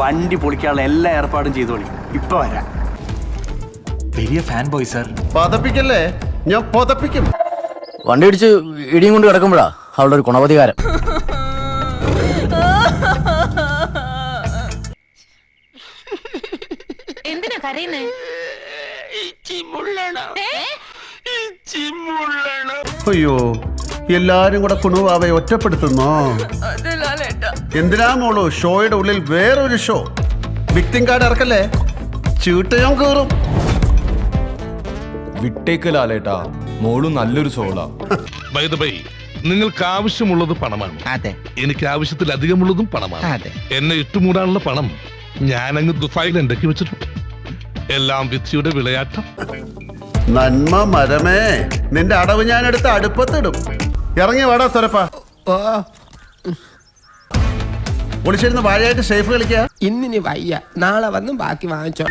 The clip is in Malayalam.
വണ്ടി പൊളിക്കാനുള്ള എല്ലാ ഏർപ്പാടും ചെയ്തോളി. ഇപ്പൊ വരാം. വലിയ ഫാൻ ബോയ് സാർ. പതപ്പിക്കല്ലേ, ഞാൻ പതപ്പിക്കും. വണ്ടി ഇടിച്ച് ഇടിയും കൊണ്ട് കിടക്കുമ്പോഴാ അവളുടെ ഒരു ഗുണവധികാരം. എന്തിനാ കരയുന്നേ? അയ്യോ, എല്ലാരും കൂടെ കുണുവാവെ ഒറ്റപ്പെടുത്തുന്നോ? എന്തിനാ മോളൂ ഷോയുടെ ഉള്ളിൽ വേറൊരു ഷോ? വിക്ടിം കാർഡ് ഇറക്കല്ലേ, ചീട്ടയും കയറും. വിട്ടേക്ക് ലാലേട്ടാ, മോള് നല്ലൊരു സോളാ. ബൈ ദ ബൈ, നിങ്ങൾക്ക് ആവശ്യമുള്ളത് പണമാണ്. അതെ. എനിക്ക് ആവശ്യത്തിലധികമുള്ളതും പണമാണ്. അതെ. എന്നെ ഇട്ടുമൂടാനുള്ള പണം ഞാനങ്ങ് ദുഫായിൽ ഉണ്ടാക്കി വെച്ചിട്ടുണ്ട്. എല്ലാം വിധിയുടെ വിളയാട്ടം. നന്മ മരമേ, നിന്റെ അടവ് ഞാൻ എടുത്ത് അടുപ്പത്തിടും. ഇറങ്ങി വാടാ സ്വരപ്പ. ഒളിച്ചിരുന്ന് വാഴയായിട്ട് സേഫ് കളിക്കുക. ഇന്നിനി വയ്യ, നാളെ വന്നും ബാക്കി വാങ്ങിച്ചോ.